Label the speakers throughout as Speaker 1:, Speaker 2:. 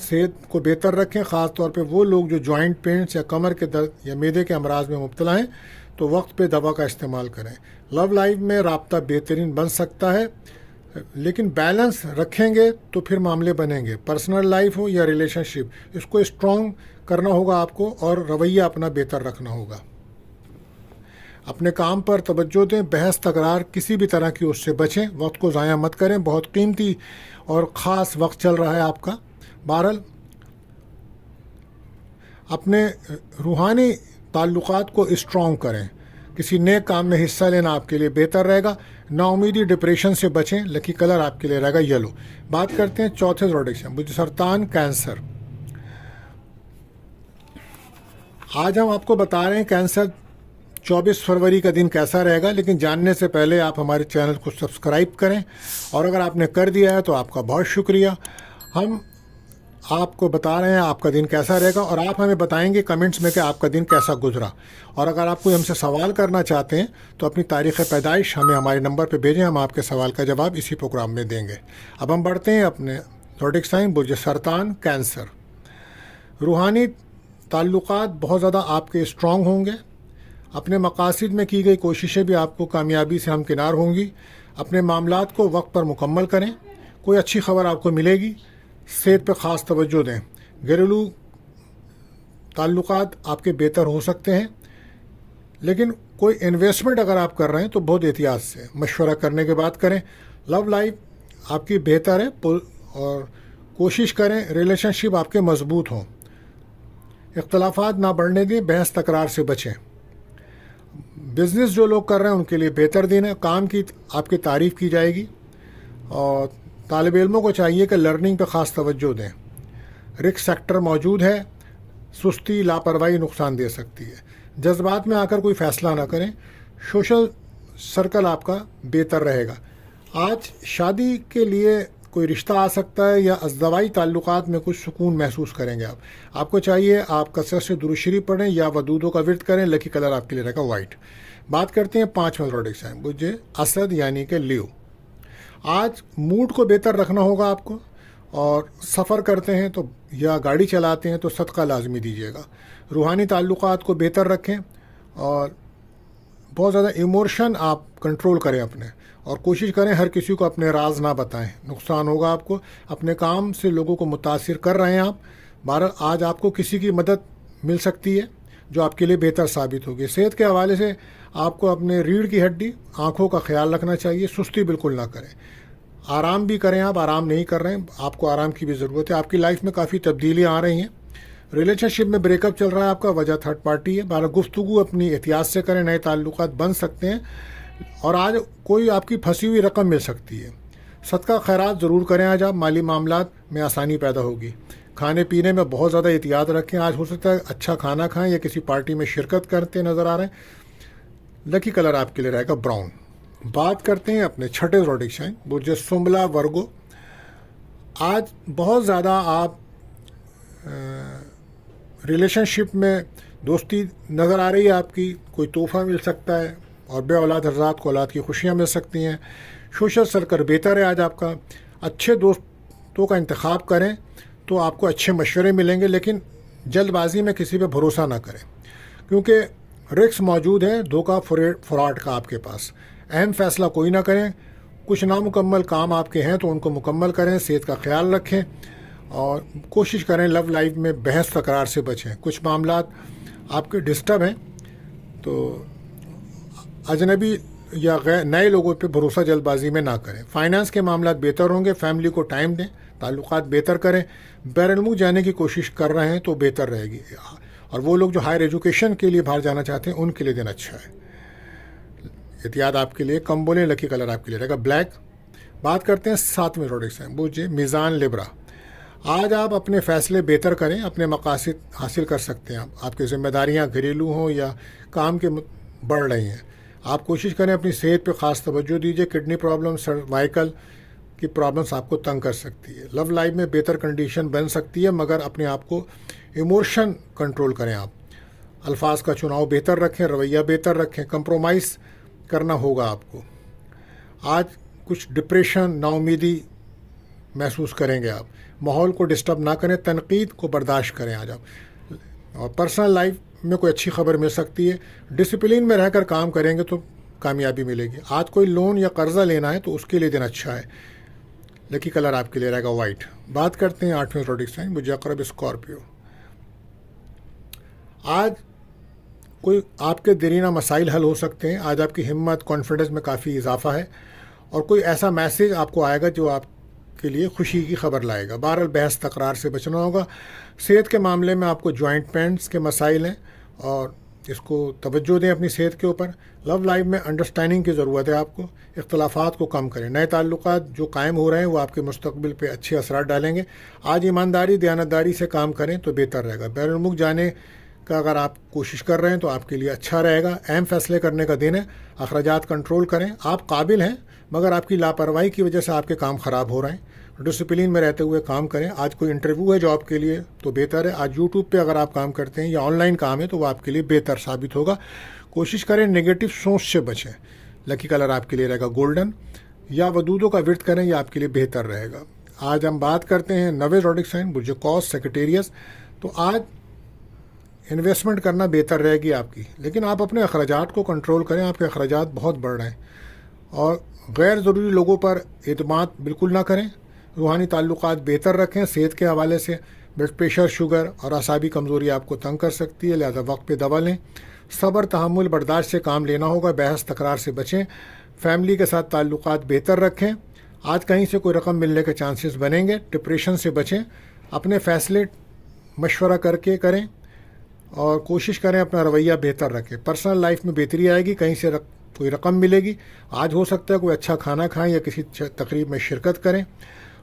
Speaker 1: صحت کو بہتر رکھیں، خاص طور پہ وہ لوگ جو جوائنٹ پینس یا کمر کے درد یا معدے کے امراض میں مبتلا ہیں تو وقت پہ دوا کا استعمال کریں۔ لو لائف میں رابطہ بہترین بن سکتا ہے، لیکن بیلنس رکھیں گے تو پھر معاملے بنیں گے۔ پرسنل لائف ہو یا ریلیشن شپ، اس کو اسٹرانگ کرنا ہوگا آپ کو اور رویہ اپنا بہتر رکھنا ہوگا۔ اپنے کام پر توجہ دیں، بحث تکرار کسی بھی طرح کی اس سے بچیں، وقت کو ضائع مت کریں، بہت قیمتی اور خاص وقت چل رہا ہے آپ کا۔ بہرحال اپنے روحانی تعلقات کو اسٹرانگ کریں، کسی نیک کام میں حصہ لینا آپ کے لیے بہتر رہے گا۔ نا امیدی ڈپریشن سے بچیں، لکی کلر آپ کے لیے رہے گا یلو۔ بات کرتے ہیں چوتھے زوڈک بج سرطان کینسر۔ آج ہم آپ کو بتا رہے ہیں کینسر 24 فروری کا دن کیسا رہے گا، لیکن جاننے سے پہلے آپ ہمارے چینل کو سبسکرائب کریں، اور اگر آپ نے کر دیا ہے تو آپ کا بہت شکریہ۔ ہم آپ کو بتا رہے ہیں آپ کا دن کیسا رہے گا، اور آپ ہمیں بتائیں گے کمنٹس میں کہ آپ کا دن کیسا گزرا۔ اور اگر آپ کوئی ہم سے سوال کرنا چاہتے ہیں تو اپنی تاریخ پیدائش ہمیں ہمارے نمبر پہ بھیجیں، ہم آپ کے سوال کا جواب اسی پروگرام میں دیں گے۔ اب ہم بڑھتے ہیں اپنے زوڈک سائن برج سرطان کینسر۔ روحانی تعلقات بہت زیادہ آپ کے اسٹرانگ ہوں گے، اپنے مقاصد میں کی گئی کوششیں بھی آپ کو کامیابی سے ہمکنار ہوں گی۔ اپنے معاملات کو وقت پر مکمل کریں، کوئی اچھی خبر آپ کو ملے گی۔ صحت پہ خاص توجہ دیں، گھریلو تعلقات آپ کے بہتر ہو سکتے ہیں، لیکن کوئی انویسٹمنٹ اگر آپ کر رہے ہیں تو بہت احتیاط سے مشورہ کرنے کے بعد کریں۔ لو لائف آپ کی بہتر ہے، اور کوشش کریں ریلیشن شپ آپ کے مضبوط ہوں۔ اختلافات نہ بڑھنے دیں، بحث تکرار سے بچیں۔ بزنس جو لوگ کر رہے ہیں ان کے لیے بہتر دن ہے، کام کی آپ کی تعریف کی جائے گی، اور طالب علموں کو چاہیے کہ لرننگ پہ خاص توجہ دیں۔ رسک سیکٹر موجود ہے، سستی لاپرواہی نقصان دے سکتی ہے۔ جذبات میں آ کر کوئی فیصلہ نہ کریں، سوشل سرکل آپ کا بہتر رہے گا۔ آج شادی کے لیے کوئی رشتہ آ سکتا ہے، یا ازدواجی تعلقات میں کچھ سکون محسوس کریں گے آپ کو چاہیے آپ کثرت سے درود شریف پڑھیں یا ودودوں کا ورد کریں۔ لکی کلر آپ کے لیے رہے گا وائٹ۔ بات کرتے ہیں پانچواں زوڈک سائن برج اسد یعنی کہ لیو۔ آج موڈ کو بہتر رکھنا ہوگا آپ کو، اور سفر کرتے ہیں تو یا گاڑی چلاتے ہیں تو صدقہ لازمی دیجیے گا۔ روحانی تعلقات کو بہتر رکھیں، اور بہت زیادہ ایموشن آپ کنٹرول کریں اپنے، اور کوشش کریں ہر کسی کو اپنے راز نہ بتائیں، نقصان ہوگا آپ کو۔ اپنے کام سے لوگوں کو متاثر کر رہے ہیں آپ، بہرحال آج آپ کو کسی کی مدد مل سکتی ہے جو آپ کے لیے بہتر ثابت ہوگی۔ صحت کے حوالے سے آپ کو اپنے ریڑھ کی ہڈی، آنکھوں کا خیال رکھنا چاہیے، سستی بالکل نہ کریں۔ آرام بھی کریں، آپ آرام نہیں کر رہے ہیں، آپ کو آرام کی بھی ضرورت ہے۔ آپ کی لائف میں کافی تبدیلیاں آ رہی ہیں۔ ریلیشن شپ میں بریک اپ چل رہا ہے آپ کا، وجہ تھرڈ پارٹی ہے۔ بہرحال گفتگو اپنی احتیاط سے کریں، نئے تعلقات بن سکتے ہیں، اور آج کوئی آپ کی پھنسی ہوئی رقم مل سکتی ہے۔ صدقہ خیرات ضرور کریں، آج آپ مالی معاملات میں آسانی پیدا ہوگی۔ کھانے پینے میں بہت زیادہ احتیاط رکھیں، آج ہو سکتا ہے اچھا کھانا کھائیں یا کسی پارٹی میں شرکت کرتے نظر آ رہے ہیں۔ لکی کلر آپ کے لیے رہے گا براؤن۔ بات کرتے ہیں اپنے چھٹے زوڈک سائن برج سنبلا ورگو۔ آج بہت زیادہ آپ ریلیشن شپ میں دوستی نظر آ رہی ہے آپ کی، کوئی تحفہ مل سکتا ہے، اور بے اولاد حضرات کو اولاد کی خوشیاں مل سکتی ہیں۔ سوشل سرکل بہتر ہے آج آپ کا۔ اچھے دوستوں کا انتخاب کریں تو آپ کو اچھے مشورے ملیں گے، لیکن جلد بازی میں کسی پہ بھروسہ نہ کریں، کیونکہ رسک موجود ہے، دھوکہ فراڈ کا آپ کے پاس۔ اہم فیصلہ کوئی نہ کریں، کچھ نامکمل کام آپ کے ہیں تو ان کو مکمل کریں۔ صحت کا خیال رکھیں، اور کوشش کریں لو لائف میں بحث تکرار سے بچیں۔ کچھ معاملات آپ کے ڈسٹرب ہیں تو اجنبی یا نئے لوگوں پہ بھروسہ جلد بازی میں نہ کریں۔ فائنانس کے معاملات بہتر ہوں گے، فیملی کو ٹائم دیں، تعلقات بہتر کریں۔ بیرون ملک جانے کی کوشش کر رہے ہیں تو بہتر رہے گی، اور وہ لوگ جو ہائر ایجوکیشن کے لیے باہر جانا چاہتے ہیں ان کے لیے دن اچھا ہے۔ احتیاط آپ کے لیے کم بولیں، لکی کلر آپ کے لیے رہے گا بلیک۔ بات کرتے ہیں ساتویں زوڈک سائن برج میزان لبرا۔ آج آپ اپنے فیصلے بہتر کریں، اپنے مقاصد حاصل کر سکتے ہیں۔ آپ کی ذمہ داریاں گھریلو ہوں یا کام کے بڑھ رہی ہیں، آپ کوشش کریں اپنی صحت پہ خاص توجہ دیجیے۔ کڈنی پرابلم، سروائکل کی پرابلمس آپ کو تنگ کر سکتی ہے۔ لو لائف میں بہتر کنڈیشن بن سکتی ہے، مگر اپنے آپ کو ایموشن کنٹرول کریں۔ آپ الفاظ کا چناؤ بہتر رکھیں، رویہ بہتر رکھیں، کمپرومائز کرنا ہوگا آپ کو۔ آج کچھ ڈپریشن، نا امیدی محسوس کریں گے آپ. ماحول کو ڈسٹرب نہ کریں, تنقید کو برداشت کریں آج آپ. اور پرسنل لائف میں کوئی اچھی خبر مل سکتی ہے. ڈسپلن میں رہ کر کام کریں گے تو کامیابی ملے گی. آج کوئی لون یا قرضہ لینا ہے تو اس کے لیے دن اچھا ہے. لکی کلر آپ کے لیے رہے گا وائٹ. بات کرتے ہیں 8ویں زوڈک سائن مجھے اقرب اسکارپیو. آج کوئی آپ کے دیرینہ مسائل حل ہو سکتے ہیں. آج آپ کی ہمت کانفیڈنس میں کافی اضافہ ہے, اور کوئی ایسا میسیج آپ کو آئے گا جو آپ کے لیے خوشی کی خبر لائے گا. بہرحال بحث تکرار سے بچنا ہوگا. صحت کے معاملے میں آپ کو جوائنٹ پینٹس کے مسائل ہیں اور اس کو توجہ دیں اپنی صحت کے اوپر. لو لائف میں انڈرسٹینڈنگ کی ضرورت ہے آپ کو. اختلافات کو کم کریں. نئے تعلقات جو قائم ہو رہے ہیں وہ آپ کے مستقبل پہ اچھے اثرات ڈالیں گے. آج ایمانداری دیانتداری سے کام کریں تو بہتر رہے گا. بیرون ملک جانے کا اگر آپ کوشش کر رہے ہیں تو آپ کے لیے اچھا رہے گا. اہم فیصلے کرنے کا دن ہے. اخراجات کنٹرول کریں. آپ قابل ہیں مگر آپ کی لاپرواہی کی وجہ سے آپ کے کام خراب ہو رہے ہیں. ڈسپلن میں رہتے ہوئے کام کریں. آج کوئی انٹرویو ہے جاب کے لیے تو بہتر ہے. آج یوٹیوب پہ اگر آپ کام کرتے ہیں یا آن لائن کام ہے تو وہ آپ کے لیے بہتر ثابت ہوگا. کوشش کریں نگیٹو سوچ سے بچیں. لکی کلر آپ کے لیے رہے گا گولڈن. یا ودودوں کا ورت کریں, یہ آپ کے لیے بہتر رہے گا. آج ہم بات کرتے ہیں 9ویں زوڈک سائن برج قوس سیکریٹریس. تو آج انویسٹمنٹ کرنا بہتر رہے گی آپ کی, لیکن آپ اپنے اخراجات کو کنٹرول کریں. آپ کے اخراجات بہت بڑھ رہے ہیں. اور غیر ضروری لوگوں پر اعتماد بالکل نہ کریں. روحانی تعلقات بہتر رکھیں. صحت کے حوالے سے بلڈ پریشر, شوگر اور اعصابی کمزوری آپ کو تنگ کر سکتی ہے, لہذا وقت پہ دوا لیں. صبر, تحمل, برداشت سے کام لینا ہوگا. بحث تکرار سے بچیں. فیملی کے ساتھ تعلقات بہتر رکھیں. آج کہیں سے کوئی رقم ملنے کے چانسز بنیں گے. ڈپریشن سے بچیں. اپنے فیصلے مشورہ کر کے کریں اور کوشش کریں اپنا رویہ بہتر رکھیں. پرسنل لائف میں بہتری آئے گی. کہیں سے کوئی رقم ملے گی. آج ہو سکتا ہے کوئی اچھا کھانا کھائیں یا کسی تقریب میں شرکت کریں.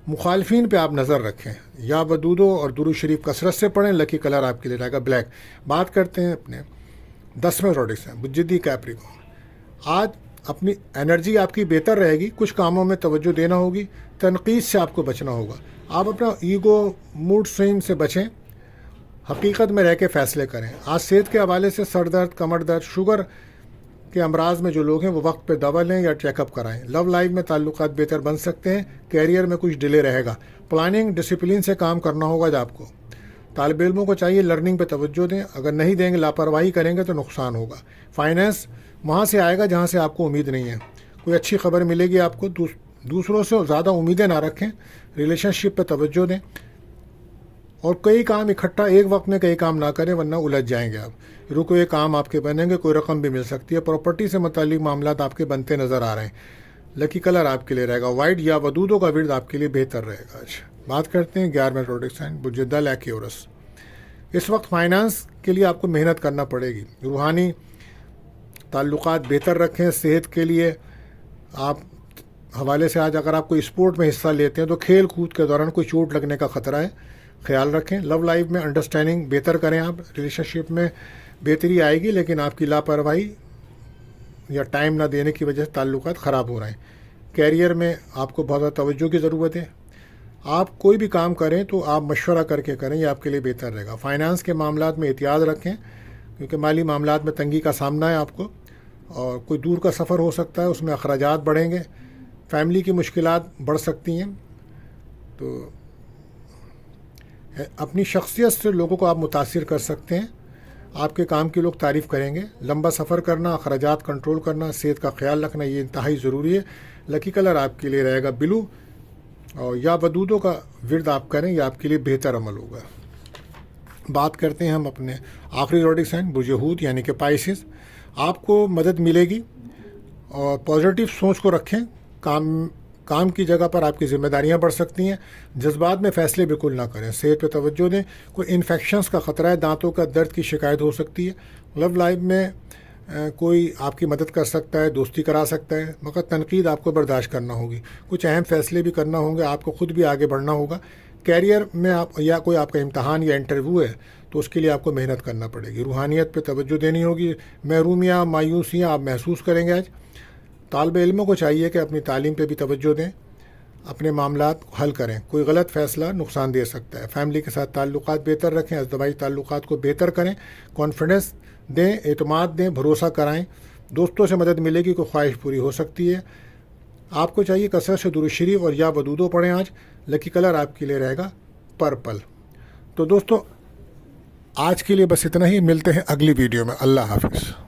Speaker 1: مخالفین پہ آپ نظر رکھیں. یا ودودوں اور درود شریف کثرت سے پڑھیں. لکی کلر آپ کے لیے رہے گا بلیک. بات کرتے ہیں اپنے 10ویں زوڈک سے بجدی کیپریکون. آج اپنی انرجی آپ کی بہتر رہے گی. کچھ کاموں میں توجہ دینا ہوگی. تنقید سے آپ کو بچنا ہوگا. آپ اپنا ایگو موڈ سوئنگ سے بچیں. حقیقت میں رہ کے فیصلے کریں. آج صحت کے حوالے سے سر درد, کمر درد, شوگر کے امراض میں جو لوگ ہیں وہ وقت پہ دوا لیں یا چیک اپ کرائیں. لو لائف میں تعلقات بہتر بن سکتے ہیں. کیریئر میں کچھ ڈیلے رہے گا. پلاننگ ڈسپلن سے کام کرنا ہوگا آپ کو. طالب علموں کو چاہیے لرننگ پہ توجہ دیں. اگر نہیں دیں گے, لاپرواہی کریں گے تو نقصان ہوگا. فائنینس وہاں سے آئے گا جہاں سے آپ کو امید نہیں ہے. کوئی اچھی خبر ملے گی آپ کو. دوسروں سے زیادہ امیدیں نہ رکھیں. ریلیشن شپ پہ توجہ دیں. اور کئی کام اکٹھا ایک وقت میں کئی کام نہ کریں ورنہ الجھ جائیں گے آپ. رکو یہ کام آپ کے بنیں گے. کوئی رقم بھی مل سکتی ہے. پراپرٹی سے متعلق معاملات آپ کے بنتے نظر آ رہے ہیں. لکی کلر آپ کے لیے رہے گا وائٹ. یا ودودوں کا ورد آپ کے لیے بہتر رہے گا. بات کرتے ہیں 11ویں زوڈک سائن برج دل ایکیورس. اس وقت فائنانس کے لیے آپ کو محنت کرنا پڑے گی. روحانی تعلقات بہتر رکھیں. صحت کے لیے آپ حوالے سے آج اگر آپ کوئی اسپورٹ میں حصہ لیتے ہیں تو کھیل کود کے دوران کوئی چوٹ لگنے کا خطرہ ہے, خیال رکھیں. لو لائف میں انڈرسٹینڈنگ بہتر کریں. آپ ریلیشن شپ میں بہتری آئے گی, لیکن آپ کی لاپرواہی یا ٹائم نہ دینے کی وجہ سے تعلقات خراب ہو رہے ہیں. کیریئر میں آپ کو بہت زیادہ توجہ کی ضرورت ہے. آپ کوئی بھی کام کریں تو آپ مشورہ کر کے کریں, یہ آپ کے لیے بہتر رہے گا. فائنانس کے معاملات میں احتیاط رکھیں کیونکہ مالی معاملات میں تنگی کا سامنا ہے آپ کو, اور کوئی دور کا سفر ہو سکتا ہے, اس میں اخراجات بڑھیں گے. فیملی کی مشکلات بڑھ سکتی ہیں. تو اپنی شخصیت سے لوگوں کو آپ متاثر کر سکتے ہیں. آپ کے کام کی لوگ تعریف کریں گے. لمبا سفر کرنا, اخراجات کنٹرول کرنا, صحت کا خیال رکھنا یہ انتہائی ضروری ہے. لکی کلر آپ کے لیے رہے گا بلو. اور یا ودودوں کا ورد آپ کریں, یہ آپ کے لیے بہتر عمل ہوگا. بات کرتے ہیں ہم اپنے آخری زوڈک سائن برج حوت یعنی کہ پائسز. آپ کو مدد ملے گی اور پازیٹیو سوچ کو رکھیں. کام کی جگہ پر آپ کی ذمہ داریاں بڑھ سکتی ہیں. جذبات میں فیصلے بالکل نہ کریں. صحت پہ توجہ دیں. کوئی انفیکشنز کا خطرہ ہے, دانتوں کا درد کی شکایت ہو سکتی ہے. لو لائف میں کوئی آپ کی مدد کر سکتا ہے, دوستی کرا سکتا ہے, مگر تنقید آپ کو برداشت کرنا ہوگی. کچھ اہم فیصلے بھی کرنا ہوں گے. آپ کو خود بھی آگے بڑھنا ہوگا. کیریئر میں آپ یا کوئی آپ کا امتحان یا انٹرویو ہے تو اس کے لیے آپ کو محنت کرنا پڑے گی. روحانیت پہ توجہ دینی ہوگی. محرومیاں, مایوسیاں آپ محسوس کریں گے آج. طالب علموں کو چاہیے کہ اپنی تعلیم پہ بھی توجہ دیں. اپنے معاملات کو حل کریں. کوئی غلط فیصلہ نقصان دے سکتا ہے. فیملی کے ساتھ تعلقات بہتر رکھیں. ازدواجی تعلقات کو بہتر کریں. کانفیڈنس دیں, اعتماد دیں, بھروسہ کرائیں. دوستوں سے مدد ملے گی. کوئی خواہش پوری ہو سکتی ہے. آپ کو چاہیے کثرت سے درود شریف اور یا ودودو پڑھیں آج. لکی کلر آپ کے لیے رہے گا پرپل. تو دوستو آج کے لیے بس اتنا ہی. ملتے ہیں اگلی ویڈیو میں. اللہ حافظ.